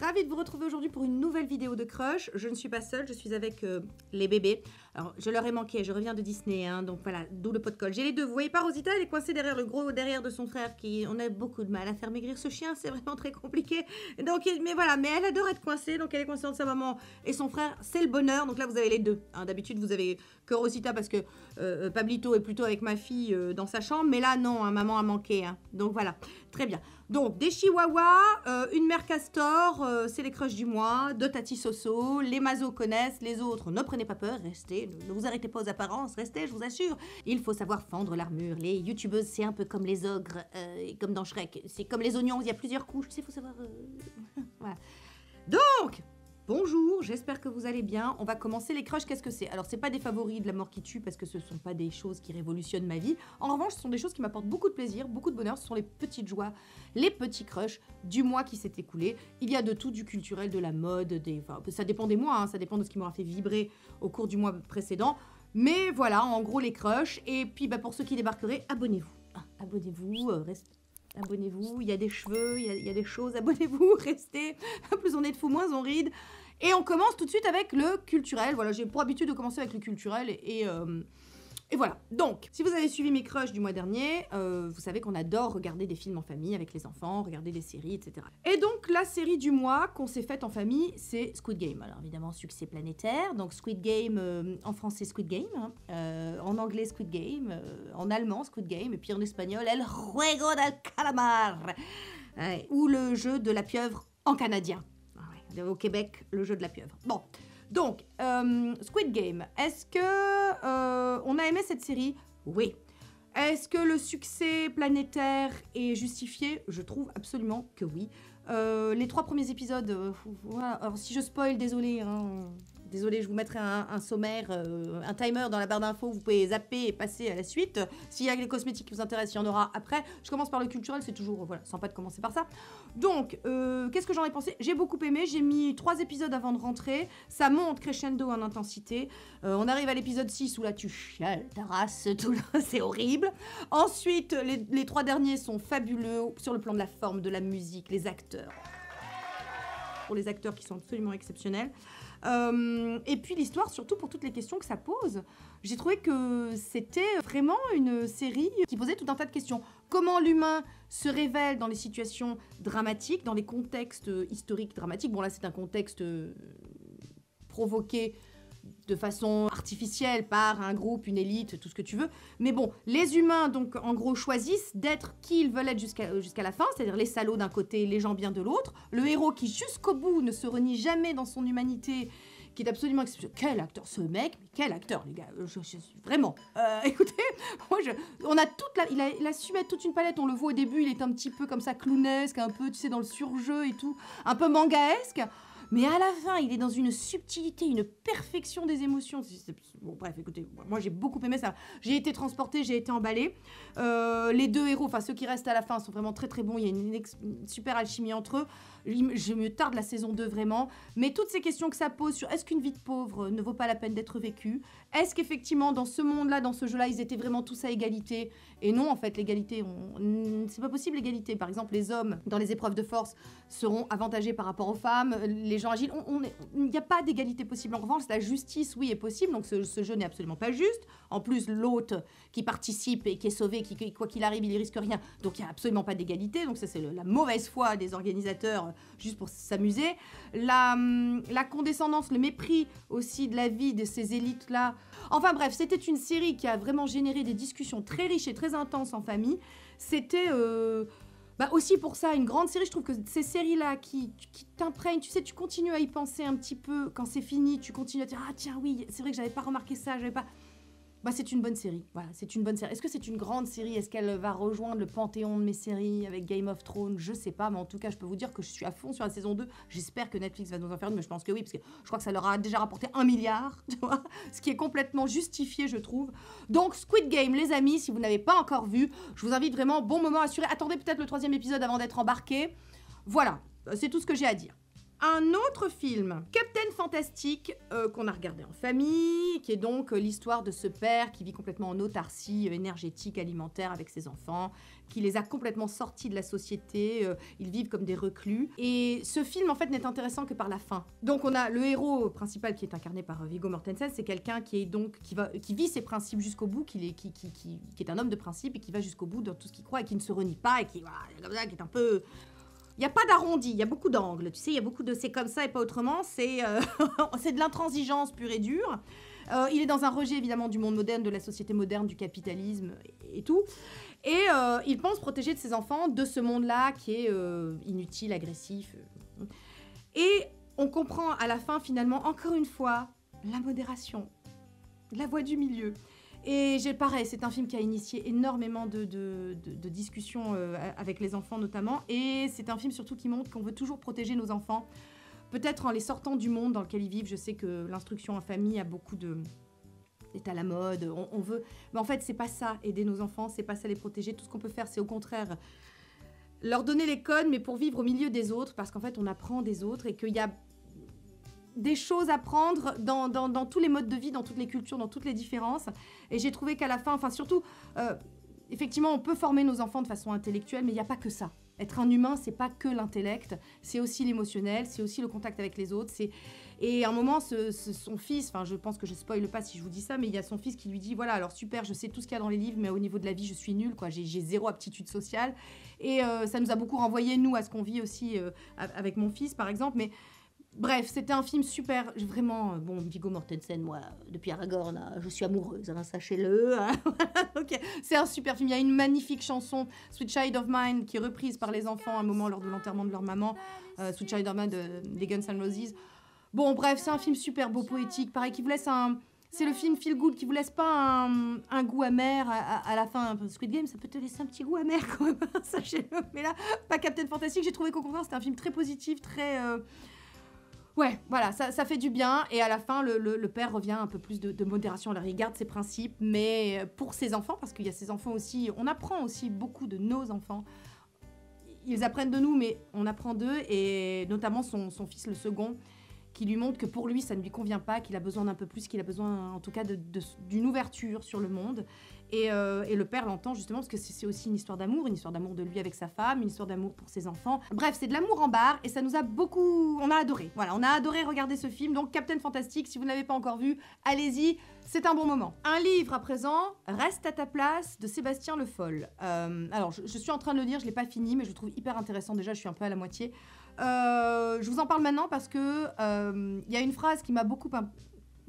ravie de vous retrouver aujourd'hui pour une nouvelle vidéo de Crush. Je ne suis pas seule, je suis avec les bébés. Alors, je leur ai manqué, je reviens de Disney, hein, donc voilà, d'où le pot de colle. J'ai les deux, vous voyez pas, Rosita, elle est coincée derrière le gros derrière de son frère, on a beaucoup de mal à faire maigrir ce chien, c'est vraiment très compliqué. Donc, mais voilà, mais elle adore être coincée, donc elle est coincée entre sa maman et son frère, c'est le bonheur. Donc là, vous avez les deux. Hein. D'habitude, vous avez que Rosita parce que Pablito est plutôt avec ma fille dans sa chambre, mais là, non, hein, maman a manqué. Hein. Donc voilà, très bien. Donc, des chihuahuas, une mère castor, c'est les crushs du mois, deux Tati Soso, les mazos connaissent, les autres, ne prenez pas peur, restez, ne vous arrêtez pas aux apparences, restez, je vous assure. Il faut savoir fendre l'armure, les youtubeuses, c'est un peu comme les ogres, comme dans Shrek, c'est comme les oignons, il y a plusieurs couches, il faut savoir... voilà. Donc, bonjour, j'espère que vous allez bien. On va commencer les crushs, qu'est-ce que c'est? Alors, c'est pas des favoris de la mort qui tue, parce que ce sont pas des choses qui révolutionnent ma vie. En revanche, ce sont des choses qui m'apportent beaucoup de plaisir, beaucoup de bonheur. Ce sont les petites joies, les petits crushs du mois qui s'est écoulé. Il y a de tout, du culturel, de la mode, enfin, ça dépend des mois, hein, ça dépend de ce qui m'aura fait vibrer au cours du mois précédent. Mais voilà, en gros, les crushs. Et puis, pour ceux qui débarqueraient, abonnez-vous. Abonnez-vous, restez. Abonnez-vous, il y a des cheveux, il y a des choses, abonnez-vous, restez. Plus on est de fous, moins on ride. Et on commence tout de suite avec le culturel. Voilà, j'ai pour habitude de commencer avec le culturel et voilà. Donc, si vous avez suivi mes crushs du mois dernier, vous savez qu'on adore regarder des films en famille avec les enfants, regarder des séries, etc. Et donc, la série du mois qu'on s'est faite en famille, c'est Squid Game. Alors, évidemment, succès planétaire. Donc, Squid Game, en français, Squid Game. Hein, en anglais, Squid Game. En allemand, Squid Game. Et puis en espagnol, El Juego del Calamar. Ou le jeu de la pieuvre en canadien. Au Québec, le jeu de la pieuvre. Bon. Donc, Squid Game, est-ce que on a aimé cette série? Oui. Est-ce que le succès planétaire est justifié? Je trouve absolument que oui. Les 3 premiers épisodes, voilà. Alors, si je spoil, désolé, hein, désolé, je vous mettrai un sommaire, un timer dans la barre d'infos, vous pouvez zapper et passer à la suite. S'il y a les cosmétiques qui vous intéressent, il y en aura après. Je commence par le culturel, c'est toujours, voilà, sympa de commencer par ça. Donc, qu'est-ce que j'en ai pensé? J'ai beaucoup aimé, j'ai mis 3 épisodes avant de rentrer, ça monte crescendo en intensité. On arrive à l'épisode 6 où là tu chiales ta race, tout là, c'est horrible. Ensuite, les 3 derniers sont fabuleux sur le plan de la forme, de la musique, les acteurs. Pour les acteurs qui sont absolument exceptionnels. Et puis l'histoire, surtout pour toutes les questions que ça pose. J'ai trouvé que c'était vraiment une série qui posait tout un tas de questions. Comment l'humain se révèle dans les situations dramatiques, dans les contextes historiques dramatiques. Bon là c'est un contexte provoqué de façon artificielle par un groupe, une élite, tout ce que tu veux. Mais bon, les humains, donc, en gros, choisissent d'être qui ils veulent être jusqu'à la fin, c'est-à-dire les salauds d'un côté, les gens bien de l'autre. Le héros qui, jusqu'au bout, ne se renie jamais dans son humanité, qui est absolument exceptionnel. Quel acteur, ce mec, mais quel acteur, les gars, je suis vraiment... écoutez, moi, on a toute la... Il a su mettre toute une palette, on le voit au début, il est un petit peu comme ça, clownesque, un peu, tu sais, dans le surjeu et tout, un peu mangaesque. Mais à la fin, il est dans une subtilité, une perfection des émotions. Bon, bref, écoutez, moi j'ai beaucoup aimé ça. J'ai été transportée, j'ai été emballée. Les 2 héros, enfin ceux qui restent à la fin, sont vraiment très très bons. Il y a une super alchimie entre eux. Je me tarde la saison 2 vraiment. Mais toutes ces questions que ça pose sur est-ce qu'une vie de pauvre ne vaut pas la peine d'être vécue? Est-ce qu'effectivement, dans ce monde-là, dans ce jeu-là, ils étaient vraiment tous à égalité? Et non, en fait, l'égalité, c'est pas possible l'égalité. Par exemple, les hommes, dans les épreuves de force, seront avantagés par rapport aux femmes. Les gens agiles, il n'y a pas d'égalité possible. En revanche, la justice, oui, est possible. Donc ce jeu n'est absolument pas juste. En plus, l'autre qui participe et qui est sauvé, qui quoi qu'il arrive, il risque rien. Donc il n'y a absolument pas d'égalité. Donc ça, c'est la mauvaise foi des organisateurs juste pour s'amuser. La condescendance, le mépris aussi de la vie de ces élites-là. Enfin bref, c'était une série qui a vraiment généré des discussions très riches et très intenses en famille. C'était... aussi pour ça, une grande série, je trouve que ces séries-là qui t'imprègnent, tu sais, tu continues à y penser un petit peu, quand c'est fini, tu continues à dire « Ah tiens, oui, c'est vrai que j'avais pas remarqué ça, j'avais pas... » c'est une bonne série, voilà, c'est une bonne série. Est-ce que c'est une grande série? Est-ce qu'elle va rejoindre le panthéon de mes séries avec Game of Thrones? Je sais pas, mais en tout cas, je peux vous dire que je suis à fond sur la saison 2. J'espère que Netflix va nous en faire une, mais je pense que oui, parce que je crois que ça leur a déjà rapporté 1 milliard, tu vois, ce qui est complètement justifié, je trouve. Donc, Squid Game, les amis, si vous n'avez pas encore vu, je vous invite vraiment, bon moment assuré. Attendez peut-être le 3e épisode avant d'être embarqué. Voilà, c'est tout ce que j'ai à dire. Un autre film, Captain Fantastic, qu'on a regardé en famille, qui est donc l'histoire de ce père qui vit complètement en autarcie énergétique, alimentaire avec ses enfants, qui les a complètement sortis de la société, ils vivent comme des reclus. Et ce film, en fait, n'est intéressant que par la fin. Donc on a le héros principal qui est incarné par Viggo Mortensen, c'est quelqu'un qui vit ses principes jusqu'au bout, qui est un homme de principe et qui va jusqu'au bout dans tout ce qu'il croit et qui ne se renie pas et qui est un peu... Il n'y a pas d'arrondi, il y a beaucoup d'angles, tu sais, il y a beaucoup de c'est comme ça et pas autrement, c'est c'est de l'intransigeance pure et dure. Il est dans un rejet évidemment du monde moderne, de la société moderne, du capitalisme et tout. Et il pense protéger de ses enfants de ce monde-là qui est inutile, agressif. Et on comprend à la fin finalement, encore une fois, la modération, la voie du milieu. Et pareil, c'est un film qui a initié énormément de discussions avec les enfants notamment. Et c'est un film surtout qui montre qu'on veut toujours protéger nos enfants. Peut-être en les sortant du monde dans lequel ils vivent. Je sais que l'instruction en famille a beaucoup est à la mode. On veut... Mais en fait, c'est pas ça, aider nos enfants. C'est pas ça, les protéger. Tout ce qu'on peut faire, c'est au contraire leur donner les codes, mais pour vivre au milieu des autres. Parce qu'en fait, on apprend des autres et qu'il y a des choses à prendre dans tous les modes de vie, dans toutes les cultures, dans toutes les différences. Et j'ai trouvé qu'à la fin, enfin surtout, effectivement, on peut former nos enfants de façon intellectuelle, mais il n'y a pas que ça. Être un humain, c'est pas que l'intellect, c'est aussi l'émotionnel, c'est aussi le contact avec les autres. Et à un moment, son fils, enfin je pense que je spoile pas si je vous dis ça, mais il y a son fils qui lui dit, voilà, alors super, je sais tout ce qu'il y a dans les livres, mais au niveau de la vie, je suis nulle, quoi. J'ai zéro aptitude sociale. Et ça nous a beaucoup renvoyé, nous, à ce qu'on vit aussi avec mon fils, par exemple, mais... Bref, c'était un film super, vraiment, bon, Viggo Mortensen, moi, depuis Aragorn, je suis amoureuse, hein, sachez-le. Hein, okay. C'est un super film, il y a une magnifique chanson, Sweet Child of Mine, qui est reprise par les enfants à un moment lors de l'enterrement de leur maman, Sweet Child of Mine des Guns N' Roses. Bon, bref, c'est un film super beau, poétique, pareil, qui vous laisse c'est le film feel good qui vous laisse pas un goût amer à la fin. Squid Game, ça peut te laisser un petit goût amer quand même, sachez-le. Mais là, pas Captain Fantastic, j'ai trouvé qu'au contraire, c'était un film très positif, très... Ouais, voilà, ça fait du bien. Et à la fin, le père revient un peu plus de modération. Alors, il garde ses principes, mais pour ses enfants, parce qu'il y a ses enfants aussi, on apprend aussi beaucoup de nos enfants. Ils apprennent de nous, mais on apprend d'eux, et notamment son fils, le second, qui lui montre que pour lui, ça ne lui convient pas, qu'il a besoin d'un peu plus, qu'il a besoin, en tout cas, d'une ouverture sur le monde. Et le père l'entend justement parce que c'est aussi une histoire d'amour de lui avec sa femme, une histoire d'amour pour ses enfants. Bref, c'est de l'amour en barre et ça nous a beaucoup... On a adoré. Voilà, on a adoré regarder ce film. Donc Captain Fantastic, si vous ne l'avez pas encore vu, allez-y, c'est un bon moment. Un livre à présent, Reste à ta place, de Sébastien Le Foll. Alors, je suis en train de le lire, je ne l'ai pas fini, mais je le trouve hyper intéressant. Déjà, je suis un peu à la moitié. Je vous en parle maintenant parce que y a une phrase qui m'a beaucoup...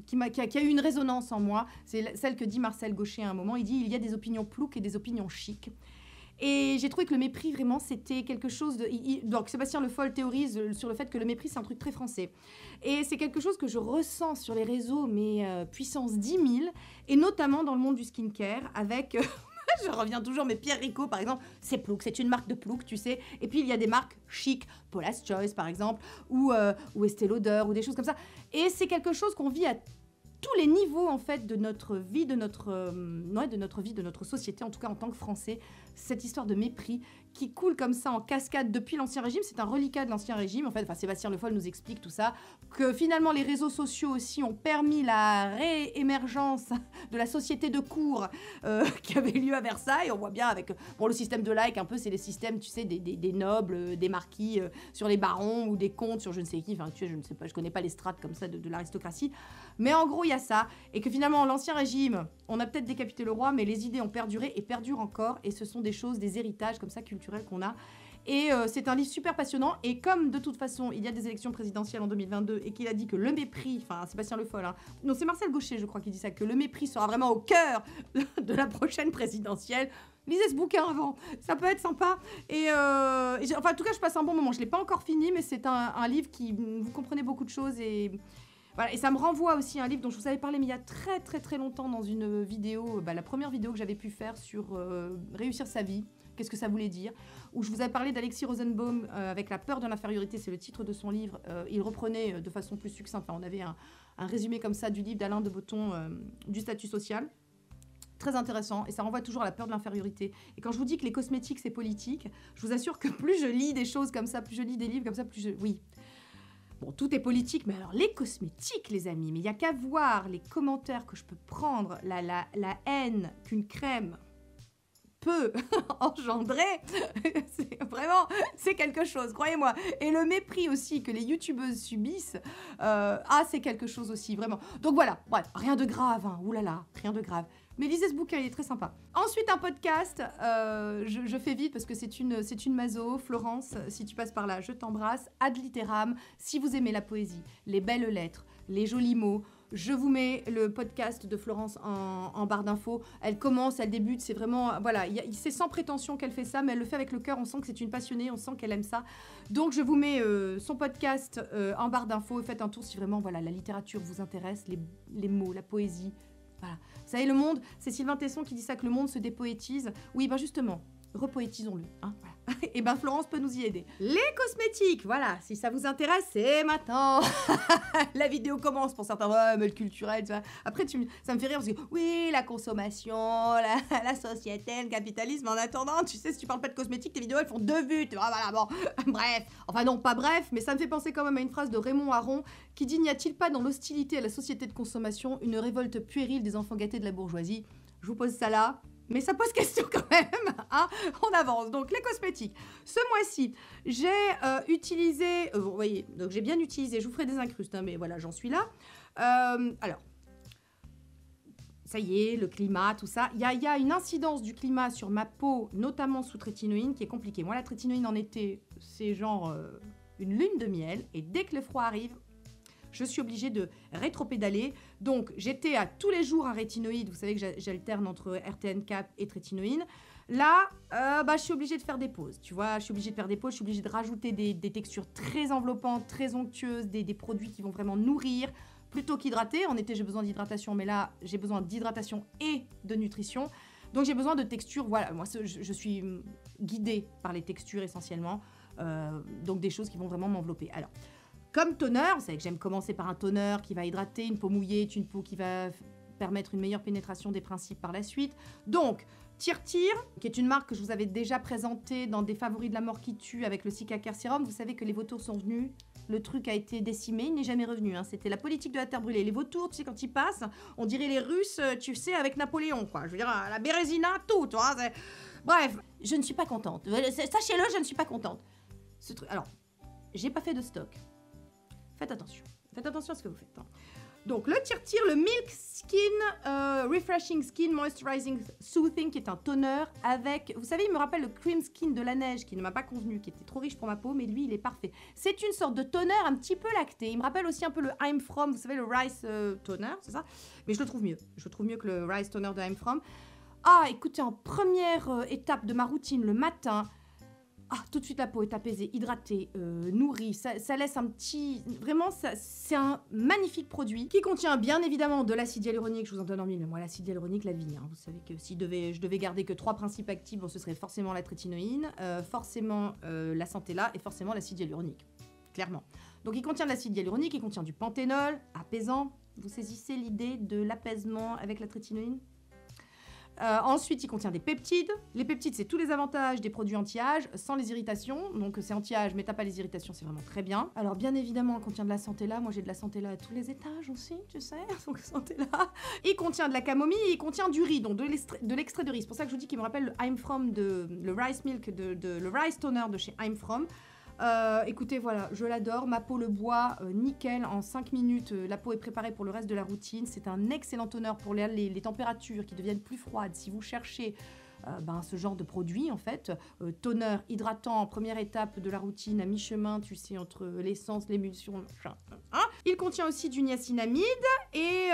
qui a eu une résonance en moi, c'est celle que dit Marcel Gaucher à un moment. Il dit « Il y a des opinions plouques et des opinions chics ». Et j'ai trouvé que le mépris, vraiment, c'était quelque chose de... Donc, Sébastien Le Foll théorise sur le fait que le mépris, c'est un truc très français. Et c'est quelque chose que je ressens sur les réseaux, mais puissance 10 000, et notamment dans le monde du skincare, avec... Je reviens toujours, mais Pierre Rico, par exemple, c'est plouc, c'est une marque de plouc, tu sais. Et puis, il y a des marques chic, Paula's Choice, par exemple, ou Estée Lauder, ou des choses comme ça. Et c'est quelque chose qu'on vit à tous les niveaux, en fait, de notre vie, de notre vie, de notre société, en tout cas en tant que Français. Cette histoire de mépris qui coule comme ça en cascade depuis l'Ancien Régime. C'est un reliquat de l'Ancien Régime. En fait, Sébastien Le Foll nous explique tout ça. Que finalement, les réseaux sociaux aussi ont permis la réémergence de la société de cour qui avait lieu à Versailles. On voit bien avec le système de like, un peu, c'est les systèmes, tu sais, des nobles, des marquis sur les barons ou des comtes sur je ne sais qui. Enfin, tu sais, je ne sais pas, je connais pas les strates comme ça de l'aristocratie. Mais en gros, il y a ça. Et que finalement, l'Ancien Régime, on a peut-être décapité le roi, mais les idées ont perduré et perdurent encore. Et ce sont des choses, des héritages comme ça culturels qu'on a. Et c'est un livre super passionnant. Et comme de toute façon, il y a des élections présidentielles en 2022 et qu'il a dit que le mépris, enfin Sébastien Le Foll, hein, non c'est Marcel Gaucher je crois qui dit ça, que le mépris sera vraiment au cœur de la prochaine présidentielle. Lisez ce bouquin avant, ça peut être sympa. Et enfin en tout cas je passe un bon moment. Je ne l'ai pas encore fini, mais c'est un livre qui vous comprenez beaucoup de choses et... Voilà, et ça me renvoie aussi à un livre dont je vous avais parlé mais il y a très très très longtemps dans une vidéo, la première vidéo que j'avais pu faire sur réussir sa vie, qu'est-ce que ça voulait dire, où je vous avais parlé d'Alexis Rosenbaum avec La peur de l'infériorité, c'est le titre de son livre. Il reprenait de façon plus succincte, enfin, on avait un résumé comme ça du livre d'Alain de Botton du statut social. Très intéressant, et ça renvoie toujours à la peur de l'infériorité. Et quand je vous dis que les cosmétiques, c'est politique, je vous assure que plus je lis des choses comme ça, plus je lis des livres comme ça, plus je... Oui. Bon, tout est politique, mais alors les cosmétiques, les amis, mais il n'y a qu'à voir les commentaires que je peux prendre, la haine qu'une crème peut engendrer, c'est quelque chose, croyez-moi. Et le mépris aussi que les youtubeuses subissent, c'est quelque chose aussi, vraiment. Donc voilà, bref, rien de grave, hein, oulala, rien de grave. Mais lisez ce bouquin, il est très sympa. Ensuite, un podcast, je fais vite parce que c'est une maso. Florence, si tu passes par là, je t'embrasse. Ad litteram, si vous aimez la poésie, les belles lettres, les jolis mots, je vous mets le podcast de Florence en barre d'infos. Elle commence, elle débute, c'est vraiment... Voilà, c'est sans prétention qu'elle fait ça, mais elle le fait avec le cœur. On sent que c'est une passionnée, on sent qu'elle aime ça. Donc, je vous mets son podcast en barre d'infos. Faites un tour si vraiment voilà, la littérature vous intéresse, les mots, la poésie. Voilà. Vous savez, le monde, c'est Sylvain Tesson qui dit ça, que le monde se dépoétise. Oui, ben justement, repoétisons-le. Hein, voilà. Et ben Florence peut nous y aider. Les cosmétiques, voilà, si ça vous intéresse, c'est maintenant. La vidéo commence pour certains, ouais, mais le culturel, tu vois. Après, ça me fait rire parce que, oui, la consommation, la société, le capitalisme. En attendant, tu sais, si tu parles pas de cosmétiques, tes vidéos, elles font 2 vues. Tu vois, voilà, bon, bref. Enfin non, pas bref, mais ça me fait penser quand même à une phrase de Raymond Aron qui dit, n'y a-t-il pas dans l'hostilité à la société de consommation une révolte puérile des enfants gâtés de la bourgeoisie? Je vous pose ça là. Mais ça pose question quand même, hein. On avance. Donc, les cosmétiques. Ce mois-ci, j'ai utilisé... vous voyez, donc j'ai bien utilisé, je vous ferai des incrustes, hein, mais voilà, j'en suis là. Alors, ça y est, le climat, tout ça. Il y a une incidence du climat sur ma peau, notamment sous trétinoïne, qui est compliquée. Moi, la trétinoïne en été, c'est genre une lune de miel. Et dès que le froid arrive... je suis obligée de rétropédaler. Donc, j'étais à tous les jours un rétinoïde. Vous savez que j'alterne entre RTN Cap et trétinoïne. Là, je suis obligée de faire des pauses. Tu vois, je suis obligée de faire des pauses. Je suis obligée de rajouter des textures très enveloppantes, très onctueuses, des produits qui vont vraiment nourrir, plutôt qu'hydrater. En été, j'ai besoin d'hydratation, mais là, j'ai besoin d'hydratation et de nutrition. Donc, j'ai besoin de textures. Voilà, moi, je suis guidée par les textures essentiellement. Donc, des choses qui vont vraiment m'envelopper. Alors... comme toner, vous savez que j'aime commencer par un toner qui va hydrater, une peau mouillée est une peau qui va permettre une meilleure pénétration des principes par la suite. Donc, Tirtir, qui est une marque que je vous avais déjà présentée dans des favoris de la mort qui tue avec le Cicacare Serum. Vous savez que les vautours sont venus, le truc a été décimé, il n'est jamais revenu. Hein. C'était la politique de la terre brûlée. Les vautours, tu sais, quand ils passent, on dirait les Russes, tu sais, avec Napoléon, quoi. Je veux dire, la Bérésina, tout, tu vois. Bref, je ne suis pas contente. Sachez-le, je ne suis pas contente. Ce truc... Alors, j'ai pas fait de stock. Faites attention à ce que vous faites. Hein. Donc, le Tirtir, le Milk Skin Refreshing Skin Moisturizing Soothing, qui est un toner avec... vous savez, il me rappelle le Cream Skin de la neige, qui ne m'a pas convenu, qui était trop riche pour ma peau, mais lui, il est parfait. C'est une sorte de toner un petit peu lacté. Il me rappelle aussi un peu le I'm From, vous savez, le Rice Toner, c'est ça? Mais je le trouve mieux. Je le trouve mieux que le Rice Toner de I'm From. Ah, écoutez, en première étape de ma routine, le matin... ah, tout de suite la peau est apaisée, hydratée, nourrie, ça laisse un petit... vraiment, c'est un magnifique produit qui contient bien évidemment de l'acide hyaluronique, je vous en donne en mille, mais moi l'acide hyaluronique, la vie, hein. Vous savez que si je devais garder que 3 principes actifs, bon, ce serait forcément la trétinoïne, forcément la Centella et forcément l'acide hyaluronique, clairement. Donc il contient de l'acide hyaluronique, il contient du panthénol, apaisant, vous saisissez l'idée de l'apaisement avec la trétinoïne ? Ensuite, il contient des peptides. Les peptides, c'est tous les avantages des produits anti-âge, sans les irritations. Donc, c'est anti-âge, mais t'as pas les irritations, c'est vraiment très bien. Alors, bien évidemment, il contient de la Centella. Moi, j'ai de la Centella à tous les étages aussi, tu sais. Donc, Centella. Il contient de la camomille, il contient du riz, donc de l'extrait de riz. C'est pour ça que je vous dis qu'il me rappelle le I'm From, le Rice Milk, le Rice Toner de chez I'm From. Écoutez, voilà, je l'adore, ma peau le boit, nickel, en 5 minutes, la peau est préparée pour le reste de la routine. C'est un excellent toner pour les températures qui deviennent plus froides. Si vous cherchez ce genre de produit, en fait, toner hydratant, première étape de la routine, à mi-chemin, tu sais, entre l'essence, l'émulsion, machin. Hein. Il contient aussi du niacinamide et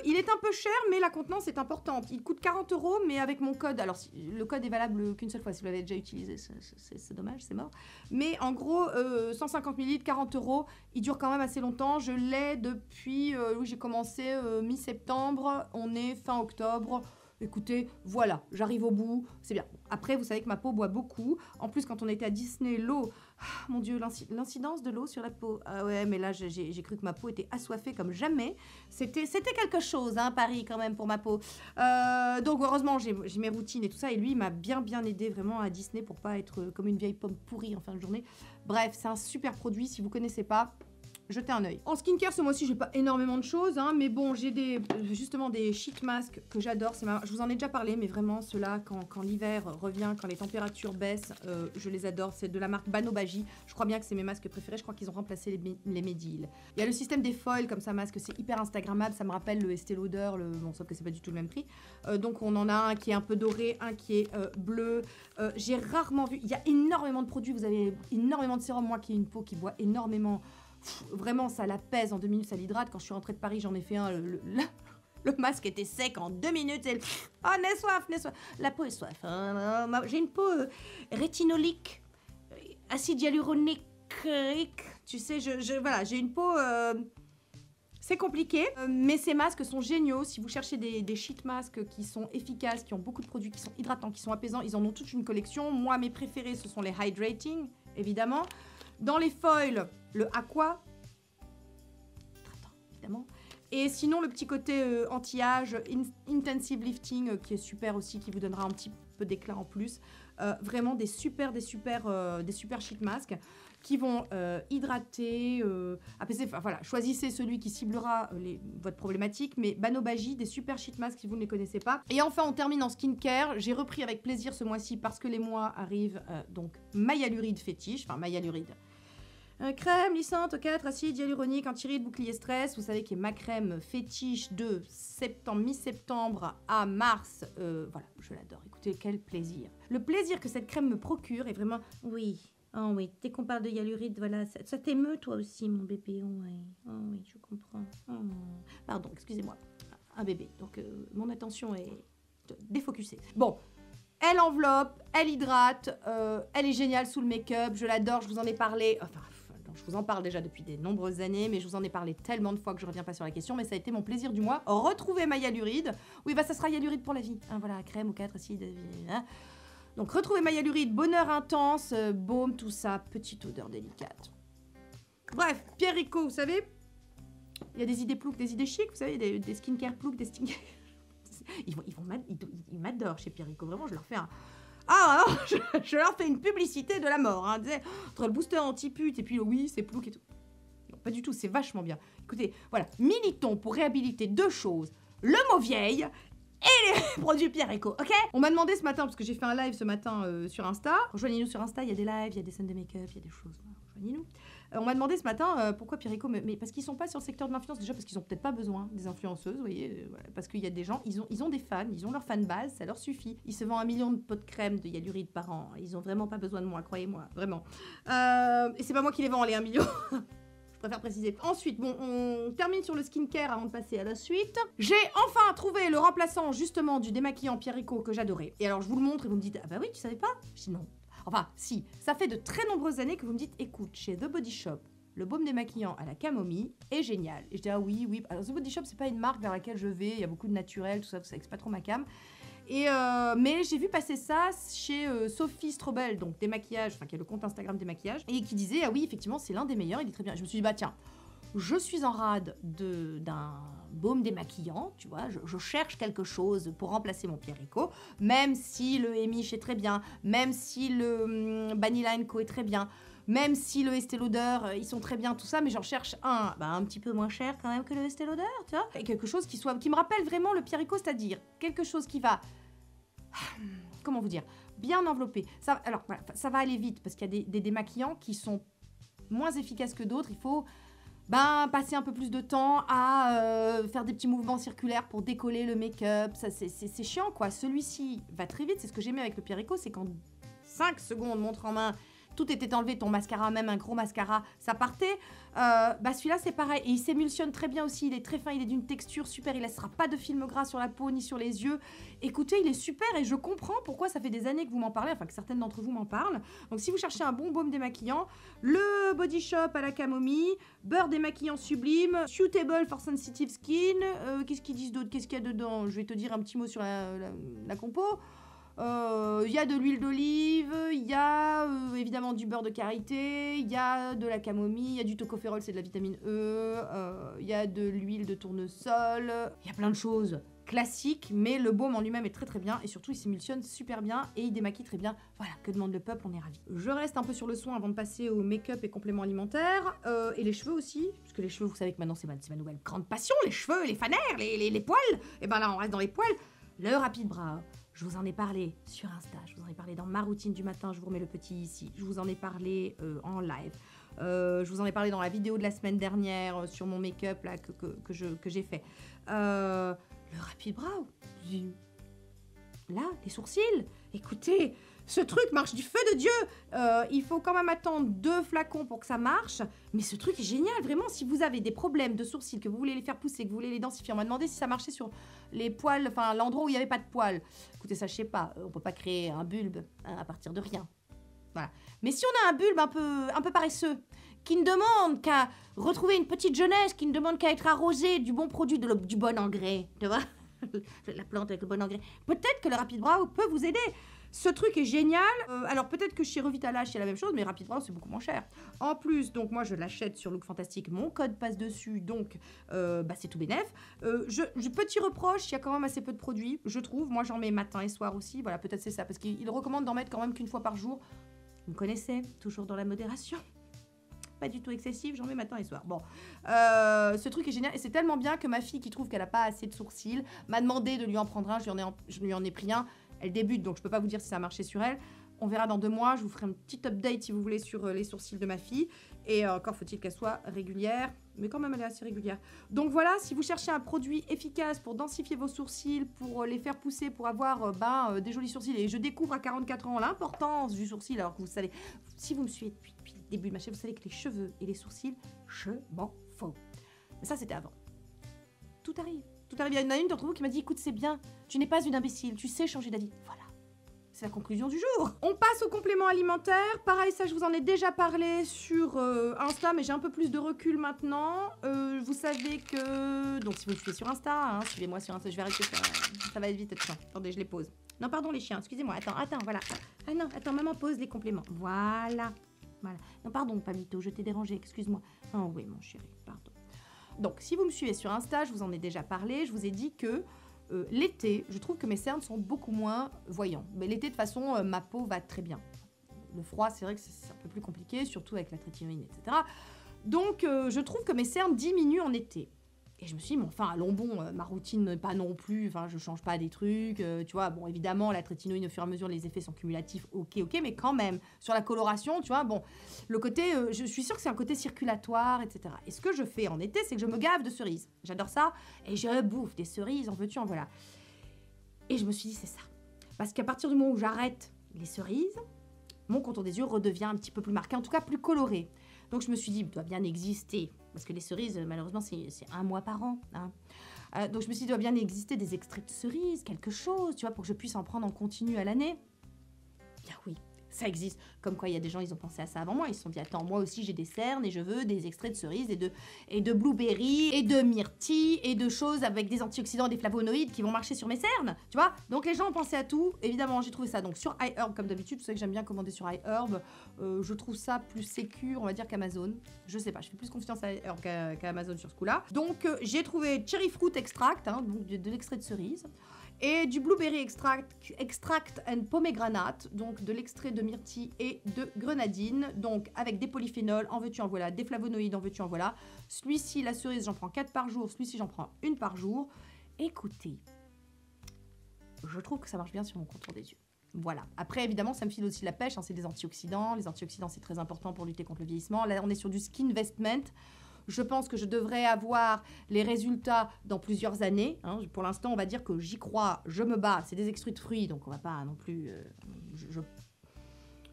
il est un peu cher, mais la contenance est importante. Il coûte 40 €, mais avec mon code, alors le code est valable qu'une seule fois, si vous l'avez déjà utilisé, c'est dommage, c'est mort. Mais en gros, 150 ml, 40 €, il dure quand même assez longtemps. Je l'ai depuis, oui, j'ai commencé mi-septembre, on est fin octobre. Écoutez, voilà, j'arrive au bout, c'est bien. Après, vous savez que ma peau boit beaucoup. En plus, quand on était à Disney, l'eau, mon Dieu, l'incidence de l'eau sur la peau. Ah ouais, mais là, j'ai cru que ma peau était assoiffée comme jamais. C'était quelque chose, hein, Paris, quand même, pour ma peau. Donc, heureusement, j'ai mes routines et tout ça. Et lui, il m'a bien aidé vraiment à Disney pour pas être comme une vieille pomme pourrie en fin de journée. Bref, c'est un super produit. Si vous connaissez pas, jetez un œil. En skincare, ce mois-ci, j'ai pas énormément de choses, hein, mais bon, j'ai justement des sheet masks que j'adore. Je vous en ai déjà parlé, mais vraiment, ceux-là, quand l'hiver revient, quand les températures baissent, je les adore. C'est de la marque Banobaji. Je crois bien que c'est mes masques préférés. Je crois qu'ils ont remplacé les Mediheal. Il y a le système des foils comme ça, masque, c'est hyper instagrammable. Ça me rappelle le Estée Lauder, bon, sauf que c'est pas du tout le même prix. Donc, on en a un qui est un peu doré, un qui est bleu. J'ai rarement vu. Il y a énormément de produits. Vous avez énormément de sérum. Moi qui ai une peau qui boit énormément. Vraiment, ça la pèse en 2 minutes, ça l'hydrate. Quand je suis rentrée de Paris, j'en ai fait un. Le masque était sec en 2 minutes. Et oh, n'aie soif, n'aie soif. La peau est soif. J'ai une peau rétinolique, acide hyaluronique. Tu sais, voilà, j'ai une peau. C'est compliqué, mais ces masques sont géniaux. Si vous cherchez des sheet masks qui sont efficaces, qui ont beaucoup de produits, qui sont hydratants, qui sont apaisants, ils en ont toute une collection. Moi, mes préférés, ce sont les Hydrating, évidemment. Dans les foils, le Aqua, évidemment. Et sinon, le petit côté anti-âge, Intensive Lifting, qui est super aussi, qui vous donnera un petit peu d'éclat en plus. Vraiment des super sheet masks qui vont hydrater, apaiser. Enfin voilà, choisissez celui qui ciblera votre problématique. Mais Banobaji, des super sheet masks si vous ne les connaissez pas. Et enfin, on termine en skincare. J'ai repris avec plaisir ce mois-ci parce que les mois arrivent. Donc, Hyaluride fétiche, enfin Hyaluride. Crème lissante, 4 acide hyaluronique, anti-rides, bouclier stress. Vous savez qui est ma crème fétiche de septembre, mi-septembre à mars. Voilà, je l'adore. Écoutez, quel plaisir. Le plaisir que cette crème me procure est vraiment... Oui, oh oui, dès qu'on parle de hyaluride, voilà, ça t'émeut toi aussi, mon bébé. Oh oui, je comprends. Oh. Pardon, excusez-moi. Un bébé, donc mon attention est défocusée. Bon. Elle enveloppe, elle hydrate, elle est géniale sous le make-up, je l'adore, je vous en ai parlé, enfin, je vous en parle déjà depuis de nombreuses années, mais je vous en ai parlé tellement de fois que je reviens pas sur la question, mais ça a été mon plaisir du mois. Retrouver ma hyaluride, oui, bah ça sera hyaluride pour la vie, hein, voilà, crème ou 4 acides, hein. Donc retrouver ma hyaluride, bonheur intense, baume, tout ça, petite odeur délicate. Bref, Pierre Rico, vous savez, il y a des idées plouques, des idées chics, vous savez, des skincare plouques, des skincare... Ils m'adorent chez Pierre Rico, vraiment, je leur fais un... Ah, non, je leur fais une publicité de la mort, hein, entre le booster anti-pute et puis le oui, c'est plouc et tout. Non, pas du tout, c'est vachement bien. Écoutez, voilà, militons pour réhabiliter 2 choses, le mot vieille et les produits Pierre Rico, ok? On m'a demandé ce matin, parce que j'ai fait un live ce matin sur Insta, rejoignez-nous sur Insta, il y a des lives, il y a des scènes de make-up, il y a des choses, voilà, rejoignez-nous. On m'a demandé ce matin pourquoi Pierre Rico, mais parce qu'ils sont pas sur le secteur de l'influence, déjà parce qu'ils ont peut-être pas besoin des influenceuses, vous voyez, voilà, parce qu'il y a des gens, ils ont des fans, ils ont leur fan base, ça leur suffit. Ils se vendent 1 million de pots de crème de hyaluride par an, ils ont vraiment pas besoin de moi, croyez-moi, vraiment. Et c'est pas moi qui les vends, les 1 million. Je préfère préciser. Ensuite, bon, on termine sur le skincare avant de passer à la suite. J'ai enfin trouvé le remplaçant justement du démaquillant Pierre Rico que j'adorais. Et alors je vous le montre et vous me dites, ah bah oui, tu savais pas? Je dis non. Enfin, si, ça fait de très nombreuses années que vous me dites, écoute, chez The Body Shop, le baume démaquillant à la camomille est génial. Et je dis, ah oui. Alors, The Body Shop, c'est pas une marque vers laquelle je vais, il y a beaucoup de naturel, tout ça, vous savez que c'est pas trop ma cam. Mais j'ai vu passer ça chez Sophie Strobel, donc démaquillage, enfin qui a le compte Instagram démaquillage, et qui disait, ah oui, effectivement, c'est l'un des meilleurs, il est très bien. Je me suis dit, bah tiens, je suis en rade d'un baume démaquillant, tu vois, je cherche quelque chose pour remplacer mon Pierre Rico, même si le Emish est très bien, même si le Vanilla & Co est très bien, même si le Estée Lauder, ils sont très bien, tout ça, mais j'en cherche un petit peu moins cher quand même que le Estée Lauder, tu vois, et quelque chose qui me rappelle vraiment le Pierre Rico, c'est-à-dire quelque chose qui va, comment vous dire, bien enveloppé. Alors, voilà, ça va aller vite, parce qu'il y a des démaquillants qui sont moins efficaces que d'autres, il faut... passer un peu plus de temps à faire des petits mouvements circulaires pour décoller le make-up, ça c'est chiant quoi. Celui-ci va très vite, c'est ce que j'aimais avec le Pierre Rico, c'est qu'en 5 secondes, montre en main, tout était enlevé, ton mascara, même un gros mascara, ça partait. Celui-là c'est pareil, et il s'émulsionne très bien aussi, il est très fin, il est d'une texture super, il laissera pas de film gras sur la peau ni sur les yeux. Écoutez, il est super et je comprends pourquoi ça fait des années que vous m'en parlez, enfin que certaines d'entre vous m'en parlent. Donc si vous cherchez un bon baume démaquillant, le Body Shop à la camomille, beurre démaquillant sublime, suitable for sensitive skin, qu'est-ce qu'ils disent d'autre, qu'est-ce qu'il y a dedans? Je vais te dire un petit mot sur la compo. Il y a de l'huile d'olive, il y a évidemment du beurre de karité, il y a de la camomille, il y a du tocopherol, c'est de la vitamine E, il y a de l'huile de tournesol, il y a plein de choses. classique, mais le baume en lui-même est très très bien et surtout il s'émulsionne super bien et il démaquille très bien. Voilà, que demande le peuple, on est ravis. Je reste un peu sur le soin avant de passer au make-up et compléments alimentaires et les cheveux aussi, parce que les cheveux, vous savez que maintenant c'est ma nouvelle grande passion, les cheveux, les fanères, les poils. Et ben là on reste dans les poils. Le rapide brow, je vous en ai parlé sur Insta, je vous en ai parlé dans ma routine du matin, je vous remets le petit ici, je vous en ai parlé en live. Je vous en ai parlé dans la vidéo de la semaine dernière sur mon make-up là que j'ai fait. Le rapide brow, là, les sourcils, écoutez, ce truc marche du feu de Dieu. Il faut quand même attendre 2 flacons pour que ça marche, mais ce truc est génial, vraiment. Si vous avez des problèmes de sourcils, que vous voulez les faire pousser, que vous voulez les densifier, on m'a demandé si ça marchait sur les poils, enfin l'endroit où il n'y avait pas de poils. Écoutez, ça je sais pas, on peut pas créer un bulbe hein, à partir de rien. Voilà. Mais si on a un bulbe un peu paresseux, qui ne demande qu'à retrouver une petite jeunesse, qui ne demande qu'à être arrosé du bon produit, du bon engrais, tu vois, la plante avec le bon engrais, peut-être que le Rapid Brow peut vous aider. Ce truc est génial. Alors peut-être que chez Revitalash c'est la même chose, mais Rapid Brow c'est beaucoup moins cher. En plus, donc moi je l'achète sur Look Fantastic, mon code passe dessus, donc c'est tout bénef. Petit reproche, il y a quand même assez peu de produits, je trouve. Moi j'en mets matin et soir aussi, voilà, peut-être c'est ça, parce qu'il recommande d'en mettre quand même qu'une fois par jour. Vous me connaissez, toujours dans la modération. Pas du tout excessif, j'en mets matin et soir. Bon, ce truc est génial et c'est tellement bien que ma fille qui trouve qu'elle n'a pas assez de sourcils m'a demandé de lui en prendre un, je lui en ai pris un. Elle débute donc je peux pas vous dire si ça a marché sur elle. On verra dans 2 mois, je vous ferai un petit update si vous voulez sur les sourcils de ma fille. Et encore faut-il qu'elle soit régulière, mais quand même elle est assez régulière. Donc voilà, si vous cherchez un produit efficace pour densifier vos sourcils, pour les faire pousser, pour avoir des jolis sourcils, et je découvre à 44 ans l'importance du sourcil, alors que vous savez, si vous me suivez depuis le début de ma chaîne, vous savez que les cheveux et les sourcils, je m'en fous. Mais ça c'était avant. Tout arrive. Tout arrive. Il y en a une d'entre vous qui m'a dit, écoute c'est bien, tu n'es pas une imbécile, tu sais changer d'avis. Voilà. C'est la conclusion du jour. On passe aux compléments alimentaires. Pareil, ça, je vous en ai déjà parlé sur Insta, mais j'ai un peu plus de recul maintenant. Vous savez que... Donc, si vous me suivez sur Insta, suivez-moi sur Insta, je vais arrêter ça va être vite. Attendez, je les pose. Non, pardon, les chiens, excusez-moi. Attends, voilà. Ah non, attends, maman pose les compléments. Voilà. Non, pardon, Pamito, je t'ai dérangé, excuse-moi. Oh oui, mon chéri, pardon. Donc, si vous me suivez sur Insta, je vous en ai déjà parlé. Je vous ai dit que... l'été, je trouve que mes cernes sont beaucoup moins voyants. Mais l'été, de toute façon, ma peau va très bien. Le froid, c'est vrai que c'est un peu plus compliqué, surtout avec la trétinoïne, etc. Donc, je trouve que mes cernes diminuent en été. Et je me suis dit, mais enfin, allons bon, ma routine, pas non plus, enfin, je change pas des trucs, tu vois, bon, évidemment, la trétinoïne, au fur et à mesure, les effets sont cumulatifs, ok, mais quand même, sur la coloration, tu vois, bon, le côté, je suis sûre que c'est un côté circulatoire, etc. Et ce que je fais en été, c'est que je me gave de cerises. J'adore ça, et je bouffe des cerises, en veux-tu, en voilà. Et je me suis dit, c'est ça. Parce qu'à partir du moment où j'arrête les cerises, mon contour des yeux redevient un petit peu plus marqué, en tout cas plus coloré. Donc je me suis dit, il doit bien exister, parce que les cerises, malheureusement, c'est 1 mois par an. Donc je me suis dit, il doit bien exister des extraits de cerises, quelque chose, tu vois, pour que je puisse en prendre en continu à l'année. Bien oui, ça existe. Comme quoi, il y a des gens, ils ont pensé à ça avant moi. Ils se sont dit, attends, moi aussi, j'ai des cernes et je veux des extraits de cerises et de blueberry et de myrtille et de choses avec des antioxydants et des flavonoïdes qui vont marcher sur mes cernes, tu vois. Donc, les gens ont pensé à tout. Évidemment, j'ai trouvé ça donc sur iHerb, comme d'habitude. Vous savez que j'aime bien commander sur iHerb. Je trouve ça plus sécure, on va dire, qu'Amazon. Je sais pas, je fais plus confiance à iHerb qu'à Amazon sur ce coup-là. Donc, j'ai trouvé Cherry Fruit Extract, donc de l'extrait de cerise. Et du blueberry extract and pomegranate, donc de l'extrait de myrtille et de grenadine, donc avec des polyphénols, en veux-tu en voilà, des flavonoïdes, en veux-tu en voilà. Celui-ci, la cerise, j'en prends 4 par jour, celui-ci, j'en prends 1 par jour. Écoutez, je trouve que ça marche bien sur mon contour des yeux. Voilà. Après, évidemment, ça me file aussi la pêche, c'est des antioxydants. Les antioxydants, c'est très important pour lutter contre le vieillissement. Là, on est sur du skin vestment. Je pense que je devrais avoir les résultats dans plusieurs années. Pour l'instant, on va dire que j'y crois, je me bats. C'est des extraits de fruits, donc on va pas non plus...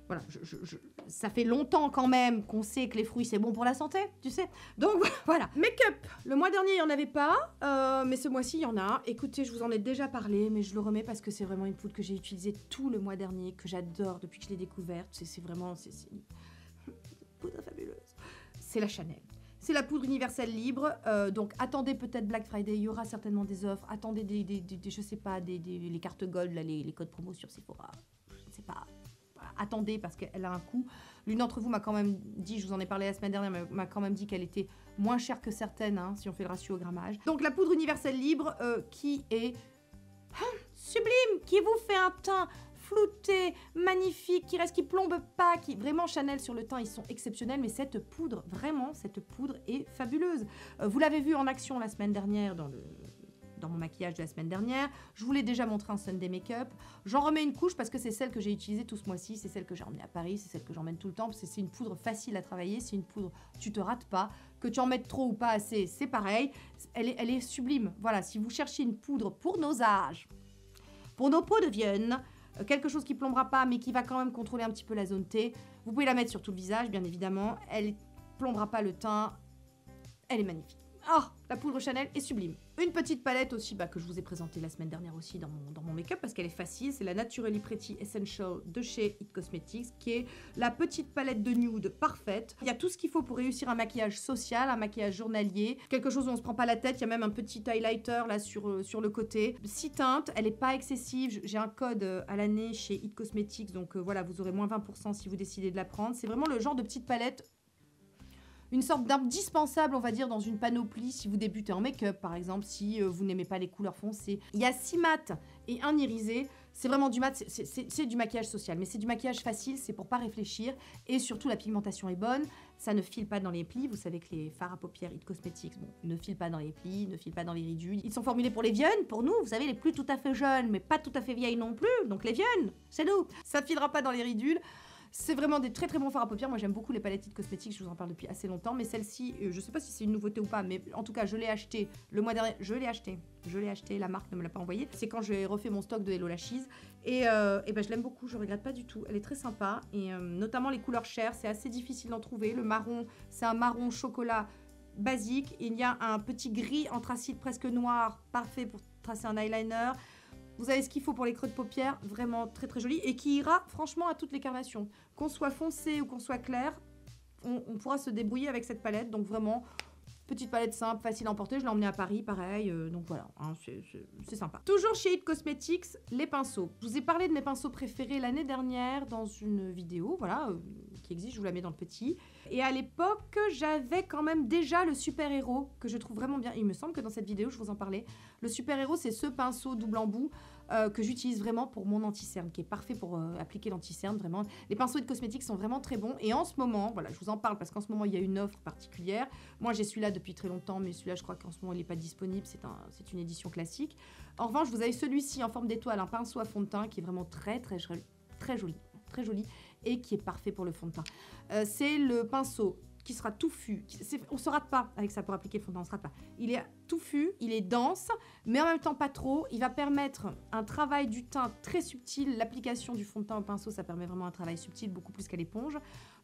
Voilà, ça fait longtemps quand même qu'on sait que les fruits, c'est bon pour la santé, tu sais. Donc voilà. Make-up. Le mois dernier, il n'y en avait pas, mais ce mois-ci, il y en a. Écoutez, je vous en ai déjà parlé, mais je le remets parce que c'est vraiment une poudre que j'ai utilisée tout le mois dernier, que j'adore depuis que je l'ai découverte. C'est vraiment... C'est une poudre fabuleuse. C'est la Chanel. C'est la poudre universelle libre, donc attendez peut-être Black Friday, il y aura certainement des offres, attendez je sais pas, les cartes gold, là, les codes promo sur Sephora, je ne sais pas, voilà, attendez parce qu'elle a un coût. L'une d'entre vous m'a quand même dit, je vous en ai parlé la semaine dernière, m'a quand même dit qu'elle était moins chère que certaines, hein, si on fait le ratio au grammage. Donc la poudre universelle libre qui est sublime, qui vous fait un teint flouté, magnifique, qui plombe pas, qui vraiment Chanel sur le teint, ils sont exceptionnels, mais cette poudre, vraiment, cette poudre est fabuleuse. Vous l'avez vu en action la semaine dernière dans mon maquillage de la semaine dernière. Je vous l'ai déjà montré en Sunday Makeup. J'en remets une couche parce que c'est celle que j'ai utilisée tout ce mois-ci, c'est celle que j'ai emmenée à Paris, c'est celle que j'emmène tout le temps, parce que c'est une poudre facile à travailler, c'est une poudre, tu te rates pas, que tu en mettes trop ou pas assez, c'est pareil, elle est sublime. Voilà, si vous cherchez une poudre pour nos âges, pour nos peaux de vienne, quelque chose qui plombera pas, mais qui va quand même contrôler un petit peu la zone T, vous pouvez la mettre sur tout le visage, bien évidemment, elle plombera pas le teint, elle est magnifique. Oh, la poudre Chanel est sublime. Une petite palette aussi que je vous ai présentée la semaine dernière aussi dans mon make-up parce qu'elle est facile. C'est la Naturally Pretty Essential de chez It Cosmetics qui est la petite palette de nude parfaite. Il y a tout ce qu'il faut pour réussir un maquillage social, un maquillage journalier, quelque chose où on se prend pas la tête. Il y a même un petit highlighter là sur le côté. 6 teintes, elle est pas excessive. J'ai un code à l'année chez It Cosmetics donc voilà, vous aurez moins 20% si vous décidez de la prendre. C'est vraiment le genre de petite palette, une sorte d'indispensable, on va dire, dans une panoplie si vous débutez en make-up, par exemple, si vous n'aimez pas les couleurs foncées. Il y a 6 mats et un irisé. C'est vraiment du mat, c'est du maquillage social, mais c'est du maquillage facile, c'est pour pas réfléchir. Et surtout, la pigmentation est bonne, ça ne file pas dans les plis. Vous savez que les fards à paupières It Cosmetics, ne filent pas dans les plis, ne filent pas dans les ridules. Ils sont formulés pour les viennes, pour nous, vous savez, les plus tout à fait jeunes, mais pas tout à fait vieilles non plus. Donc les viennes, c'est nous. Ça filera pas dans les ridules. C'est vraiment des très très bons fards à paupières. Moi j'aime beaucoup les palettes It Cosmetics, je vous en parle depuis assez longtemps. Mais celle-ci, je sais pas si c'est une nouveauté ou pas, mais en tout cas je l'ai acheté le mois dernier. Je l'ai acheté, la marque ne me l'a pas envoyé. C'est quand j'ai refait mon stock de Hello Lashes. Et je l'aime beaucoup, je regrette pas du tout. Elle est très sympa. Et notamment les couleurs chères, c'est assez difficile d'en trouver. Le marron, c'est un marron chocolat basique. Il y a un petit gris anthracite presque noir, parfait pour tracer un eyeliner. Vous avez ce qu'il faut pour les creux de paupières, vraiment très très joli, et qui ira franchement à toutes les carnations. Qu'on soit foncé ou qu'on soit clair, on pourra se débrouiller avec cette palette. Donc vraiment, petite palette simple, facile à emporter. Je l'ai emmenée à Paris, pareil, donc voilà, hein, c'est sympa. Toujours chez It Cosmetics, les pinceaux. Je vous ai parlé de mes pinceaux préférés l'année dernière dans une vidéo, voilà, qui existe, je vous la mets dans le petit. Et à l'époque, j'avais quand même déjà le Super Hero, que je trouve vraiment bien. Il me semble que dans cette vidéo, je vous en parlais. Le Super Hero, c'est ce pinceau double embout que j'utilise vraiment pour mon anti-cerne, qui est parfait pour appliquer l'anti-cerne, vraiment. Les pinceaux It Cosmetics sont vraiment très bons. Et en ce moment, voilà, je vous en parle parce qu'en ce moment, il y a une offre particulière. Moi, j'ai celui-là depuis très longtemps, mais celui-là, je crois qu'en ce moment, il n'est pas disponible. C'est une édition classique. En revanche, vous avez celui-ci en forme d'étoile, un pinceau à fond de teint qui est vraiment très, très, très joli. Très joli et qui est parfait pour le fond de teint. C'est le pinceau qui sera touffu. On ne se rate pas avec ça pour appliquer le fond de teint, on ne se rate pas. Il est touffu, il est dense, mais en même temps pas trop. Il va permettre un travail du teint très subtil. L'application du fond de teint au pinceau, ça permet vraiment un travail subtil, beaucoup plus qu'à l'éponge.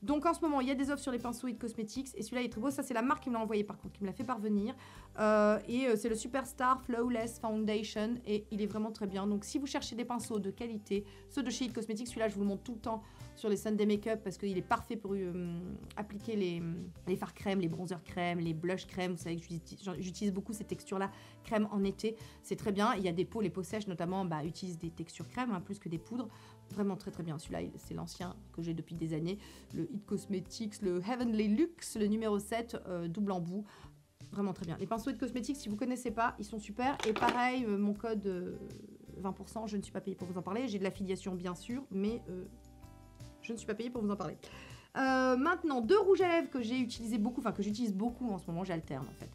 Donc en ce moment, il y a des offres sur les pinceaux It Cosmetics et celui-là est très beau. Ça, c'est la marque qui me l'a envoyé par contre, qui me l'a fait parvenir. C'est le Superstar Flawless Foundation et il est vraiment très bien. Donc si vous cherchez des pinceaux de qualité, ceux de chez It Cosmetics, celui-là, je vous le montre tout le temps sur les Sunday Makeup parce qu'il est parfait pour appliquer les fards crème, les bronzers crème, les blush crème. Vous savez que j'utilise beaucoup ces textures-là, crème en été. C'est très bien. Il y a des peaux, les peaux sèches notamment, utilisent des textures crème, hein, plus que des poudres. Vraiment très très bien. Celui-là, c'est l'ancien que j'ai depuis des années. Le It Cosmetics, le Heavenly Luxe, le numéro 7, double embout. Vraiment très bien. Les pinceaux It Cosmetics, si vous ne connaissez pas, ils sont super. Et pareil, mon code 20%, je ne suis pas payée pour vous en parler. J'ai de l'affiliation bien sûr, mais je ne suis pas payée pour vous en parler. Maintenant, 2 rouges à lèvres que j'ai utilisé beaucoup, enfin que j'utilise beaucoup en ce moment, j'alterne en fait.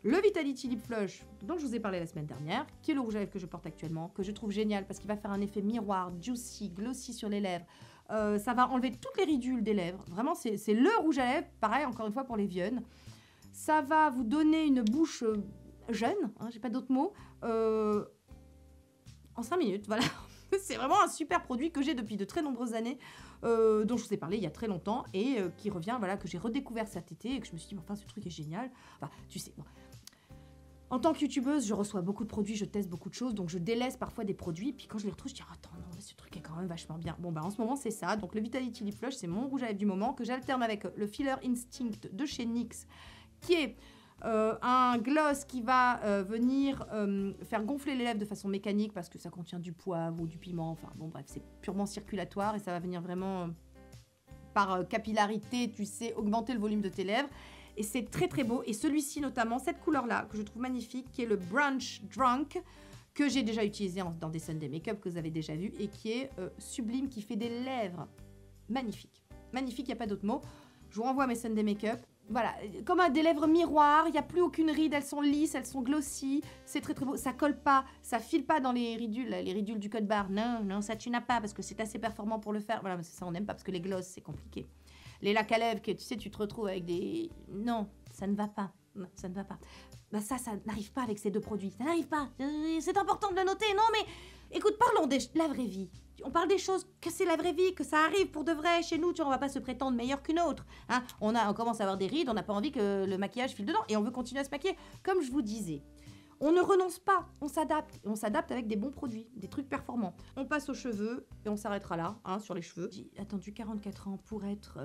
Le Vitality Lip Flush, dont je vous ai parlé la semaine dernière, qui est le rouge à lèvres que je porte actuellement, que je trouve génial parce qu'il va faire un effet miroir, juicy, glossy sur les lèvres. Ça va enlever toutes les ridules des lèvres. Vraiment, c'est le rouge à lèvres, pareil, encore une fois pour les viennes. Ça va vous donner une bouche jeune, hein, j'ai pas d'autres mots, en 5 minutes, voilà. C'est vraiment un super produit que j'ai depuis de très nombreuses années, dont je vous ai parlé il y a très longtemps et qui revient, voilà, que j'ai redécouvert cet été et que je me suis dit, mais enfin, ce truc est génial. Enfin, tu sais, bon. En tant que youtubeuse, je reçois beaucoup de produits, je teste beaucoup de choses, donc je délaisse parfois des produits, puis quand je les retrouve, je dis, attends, non, mais ce truc est quand même vachement bien. Bon, en ce moment, c'est ça. Donc, le Vitality Lip Flush, c'est mon rouge à lèvres du moment, que j'alterne avec le Filler Instinct de chez NYX, qui est un gloss qui va venir faire gonfler les lèvres de façon mécanique parce que ça contient du poivre ou du piment, enfin bon bref, c'est purement circulatoire et ça va venir vraiment par capillarité, tu sais, augmenter le volume de tes lèvres. Et c'est très très beau. Et celui-ci notamment, cette couleur-là, que je trouve magnifique, qui est le Brunch Drunk, que j'ai déjà utilisé dans des Sunday Makeup, que vous avez déjà vu, et qui est sublime, qui fait des lèvres magnifiques. Magnifique, il n'y a pas d'autre mot. Je vous renvoie à mes Sunday Makeup. Voilà, comme des lèvres miroirs, il n'y a plus aucune ride, elles sont lisses, elles sont glossy, c'est très très beau, ça colle pas, ça file pas dans les ridules du code barre, non, ça tu n'as pas parce que c'est assez performant pour le faire, voilà, mais ça on n'aime pas parce que les glosses c'est compliqué. Les lacs à lèvres que tu sais, tu te retrouves avec des... Non, ça ne va pas, non, ça ne va pas. Bah ça n'arrive pas avec ces deux produits, ça n'arrive pas, c'est important de le noter, non mais... Écoute, parlons de la vraie vie. On parle des choses que c'est la vraie vie, que ça arrive pour de vrai chez nous. Tu vois, on va pas se prétendre meilleur qu'une autre. Hein, on commence à avoir des rides, on n'a pas envie que le maquillage file dedans et on veut continuer à se maquiller. Comme je vous disais, on ne renonce pas, on s'adapte. Et on s'adapte avec des bons produits, des trucs performants. On passe aux cheveux et on s'arrêtera là, hein, sur les cheveux. J'ai attendu 44 ans pour être...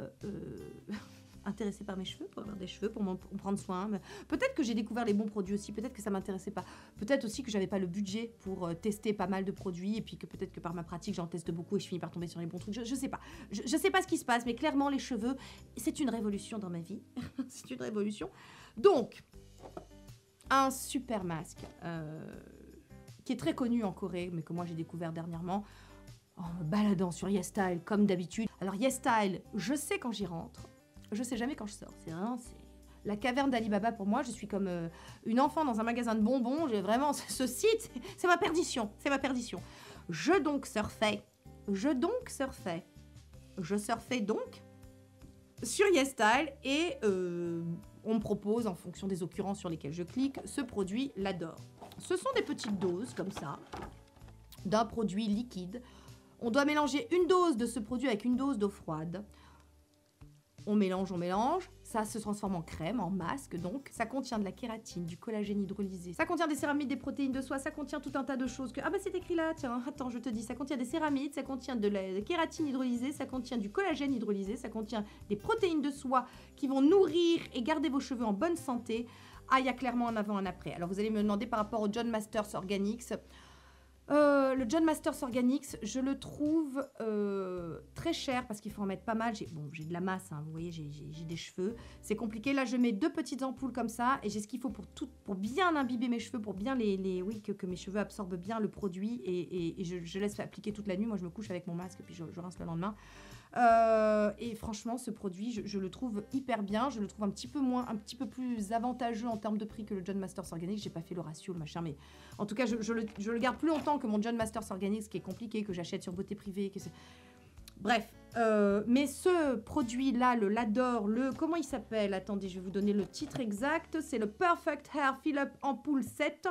intéressée par mes cheveux, pour avoir des cheveux, pour prendre soin. Peut-être que j'ai découvert les bons produits aussi, peut-être que ça m'intéressait pas. Peut-être aussi que j'avais pas le budget pour tester pas mal de produits et puis que peut-être que par ma pratique j'en teste beaucoup et je finis par tomber sur les bons trucs. Je sais pas. Je sais pas ce qui se passe, mais clairement les cheveux, c'est une révolution dans ma vie. C'est une révolution. Donc, un super masque qui est très connu en Corée, mais que moi j'ai découvert dernièrement en me baladant sur YesStyle comme d'habitude. Alors YesStyle, je sais quand j'y rentre. Je sais jamais quand je sors. C'est la caverne d'Alibaba pour moi. Je suis comme une enfant dans un magasin de bonbons. J'ai vraiment ce site, c'est ma perdition. C'est ma perdition. Je surfais donc sur YesStyle et on me propose, en fonction des occurrences sur lesquelles je clique, ce produit l'adore. Ce sont des petites doses comme ça d'un produit liquide. On doit mélanger une dose de ce produit avec une dose d'eau froide. On mélange, ça se transforme en crème, en masque donc. Ça contient de la kératine, du collagène hydrolysé. Ça contient des céramides, des protéines de soie, ça contient tout un tas de choses que... Ah bah c'est écrit là, tiens, attends, je te dis. Ça contient des céramides, ça contient de la kératine hydrolysée, ça contient du collagène hydrolysé, ça contient des protéines de soie qui vont nourrir et garder vos cheveux en bonne santé. Ah, il y a clairement un avant, un après. Alors vous allez me demander par rapport au John Masters Organics... le John Masters Organics, je le trouve très cher parce qu'il faut en mettre pas mal. J'ai de la masse, hein, vous voyez, j'ai des cheveux. C'est compliqué. Là, je mets 2 petites ampoules comme ça et j'ai ce qu'il faut pour bien imbiber mes cheveux, pour bien que mes cheveux absorbent bien le produit et je laisse appliquer toute la nuit. Moi, je me couche avec mon masque et puis je rince le lendemain. Et franchement, ce produit, je le trouve hyper bien. Je le trouve un petit peu plus avantageux en termes de prix que le John Masters Organics. J'ai pas fait le ratio, le machin, mais en tout cas, je le garde plus longtemps que mon John Masters Organics, qui est compliqué, que j'achète sur Beauté Privée. Bref, mais ce produit-là, l'adore, comment il s'appelle? Attendez, je vais vous donner le titre exact. C'est le Perfect Hair Fill Up Ampoule 7.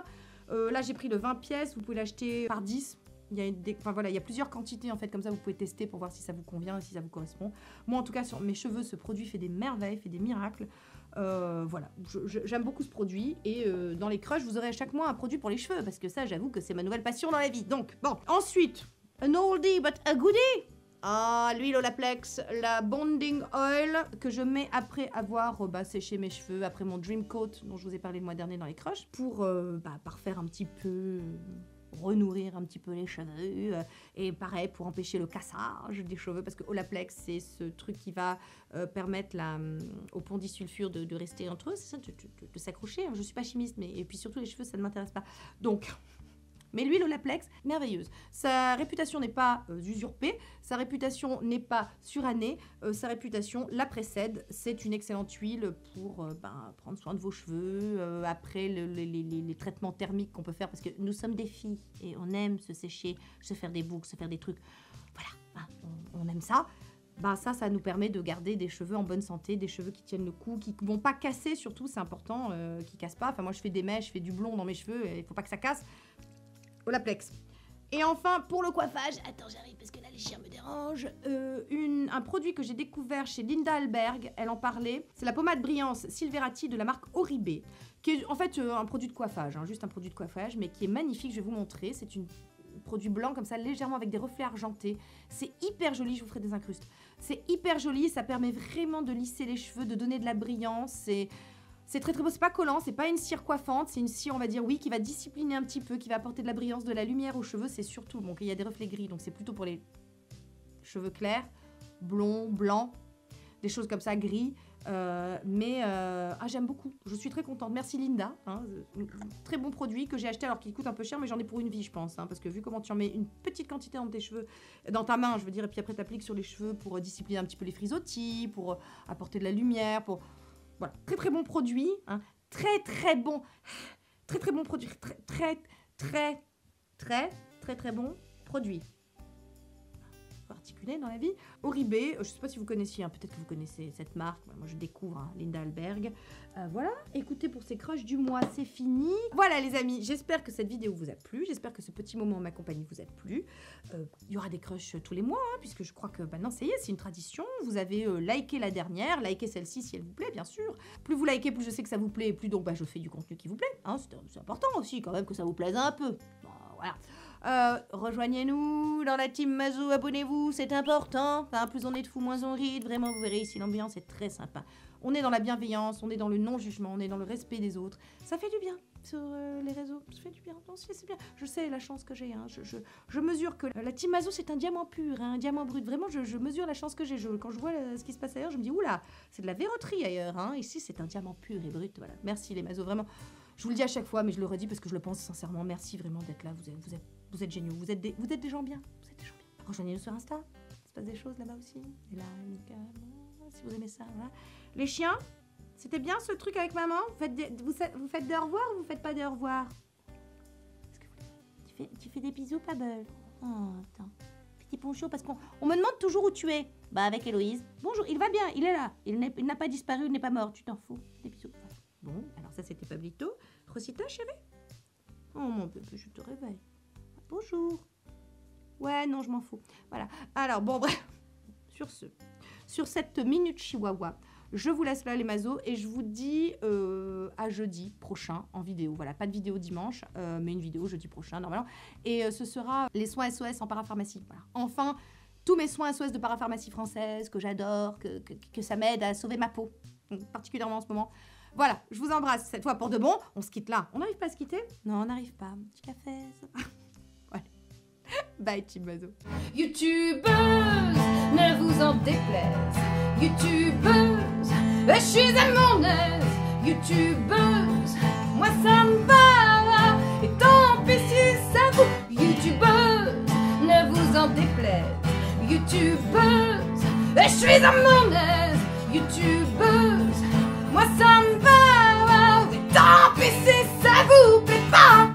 Là, j'ai pris le 20 pièces. Vous pouvez l'acheter par 10. Il y a plusieurs quantités en fait, comme ça vous pouvez tester pour voir si ça vous convient et si ça vous correspond. Moi en tout cas sur mes cheveux, ce produit fait des merveilles, fait des miracles. Voilà, j'aime beaucoup ce produit et dans les crushs, vous aurez à chaque mois un produit pour les cheveux parce que ça, j'avoue que c'est ma nouvelle passion dans la vie. Donc bon, ensuite, an oldie but a goodie. Ah, l'huile Olaplex, la bonding oil que je mets après avoir séché mes cheveux, après mon dream coat dont je vous ai parlé le mois dernier dans les crushs, pour parfaire un petit peu... renourrir un petit peu les cheveux et pareil pour empêcher le cassage des cheveux parce que Olaplex c'est ce truc qui va permettre au pont disulfure de rester entre eux, c'est ça, de s'accrocher. Je suis pas chimiste et puis surtout les cheveux ça ne m'intéresse pas donc. Mais l'huile Olaplex, merveilleuse. Sa réputation n'est pas usurpée, sa réputation n'est pas surannée, sa réputation la précède. C'est une excellente huile pour prendre soin de vos cheveux, après les traitements thermiques qu'on peut faire, parce que nous sommes des filles et on aime se sécher, se faire des boucles, se faire des trucs. Voilà, on aime ça. Ça nous permet de garder des cheveux en bonne santé, des cheveux qui tiennent le coup, qui ne vont pas casser surtout, c'est important, qui ne cassent pas. Enfin, moi, je fais des mèches, je fais du blond dans mes cheveux, il ne faut pas que ça casse. Olaplex. Et enfin, pour le coiffage, attends, j'arrive parce que là, les chiens me dérangent. Un produit que j'ai découvert chez Linda Alberg, elle en parlait. C'est la pommade brillance Silverati de la marque Oribe, qui est en fait un produit de coiffage, hein, juste un produit de coiffage, mais qui est magnifique, je vais vous montrer. C'est un produit blanc comme ça, légèrement avec des reflets argentés. C'est hyper joli, je vous ferai des incrustes. C'est hyper joli, ça permet vraiment de lisser les cheveux, de donner de la brillance. C'est très très beau, c'est pas collant, c'est pas une cire coiffante, c'est une cire, on va dire, oui, qui va discipliner un petit peu, qui va apporter de la brillance, de la lumière aux cheveux. C'est surtout, il y a des reflets gris, donc c'est plutôt pour les cheveux clairs, blonds, blancs, des choses comme ça, gris. J'aime beaucoup. Je suis très contente. Merci Linda. Hein, très bon produit que j'ai acheté alors qu'il coûte un peu cher, mais j'en ai pour une vie, je pense. Hein, parce que vu comment tu en mets une petite quantité dans tes cheveux, dans ta main, je veux dire, et puis après tu appliques sur les cheveux pour discipliner un petit peu les frisottis, pour apporter de la lumière, pour... Voilà, très très bon produit. Hein, très très bon. Très très bon produit. Très bon produit. Particulier dans la vie. Oribe, je ne sais pas si vous connaissiez, hein, peut-être que vous connaissez cette marque, moi je découvre, hein, Linda Alberg. Voilà, écoutez, pour ces crushs du mois, c'est fini. Voilà les amis, j'espère que cette vidéo vous a plu, j'espère que ce petit moment en ma compagnie vous a plu. Il y aura des crushs tous les mois, hein, puisque je crois que maintenant ça y est, c'est une tradition. Vous avez liké la dernière, likez celle-ci si elle vous plaît, bien sûr. Plus vous likez, plus je sais que ça vous plaît, et plus donc je fais du contenu qui vous plaît. Hein, c'est important aussi quand même que ça vous plaise un peu. Bon, voilà. Rejoignez-nous dans la team Mazo, abonnez-vous, c'est important. Enfin, plus on est de fous, moins on rit. Vraiment, vous verrez ici, l'ambiance est très sympa. On est dans la bienveillance, on est dans le non-jugement, on est dans le respect des autres. Ça fait du bien sur les réseaux, ça fait du bien. Non, c'est bien. Je sais la chance que j'ai. Hein. Je mesure que la team Mazo, c'est un diamant pur, hein, un diamant brut. Vraiment, je mesure la chance que j'ai. Quand je vois ce qui se passe ailleurs, je me dis, oula, c'est de la verroterie ailleurs. Hein. Ici, c'est un diamant pur et brut. Voilà. Merci les Mazo, vraiment. Je vous le dis à chaque fois, mais je le redis parce que je le pense sincèrement. Merci vraiment d'être là. Vous êtes géniaux. Vous êtes des gens bien. Vous êtes des gens bien. Rejoignez-nous sur Insta. Il se passe des choses là-bas aussi. Et là, si vous aimez ça. Voilà. Les chiens, c'était bien ce truc avec maman. Vous faites des au revoir ou vous faites pas des au revoir? Tu fais des bisous, Pabble. Oh, attends. Petit poncho, parce qu'on me demande toujours où tu es. Bah, avec Héloïse. Bonjour, il va bien, il est là. Il n'a pas disparu, il n'est pas mort. Tu t'en fous. Des bisous. Bon, alors ça c'était Pablito. Rosita, chérie? Oh mon bébé, je te réveille. Bonjour. Ouais, non, je m'en fous. Voilà. Alors, bon, bref. Sur cette minute chihuahua, je vous laisse là les mazos et je vous dis à jeudi prochain en vidéo. Voilà, pas de vidéo dimanche, mais une vidéo jeudi prochain, normalement. Et ce sera les soins SOS en parapharmacie. Voilà. Enfin, tous mes soins SOS de parapharmacie française que j'adore, que ça m'aide à sauver ma peau, particulièrement en ce moment. Voilà, je vous embrasse cette fois pour de bon. On se quitte là. On n'arrive pas à se quitter? Non, on n'arrive pas. Petit café, ça. Voilà. Bye, Team Mazo. YouTubeuse, ne vous en déplaise. YouTubeuse, je suis à mon aise. YouTubeuse, moi ça me va. Et tant pis si ça vous. YouTubeuse, ne vous en déplaise. YouTubeuse, je suis à mon aise. YouTubeuse, moi ça me va. Et tant pis si ça vous plaît pas.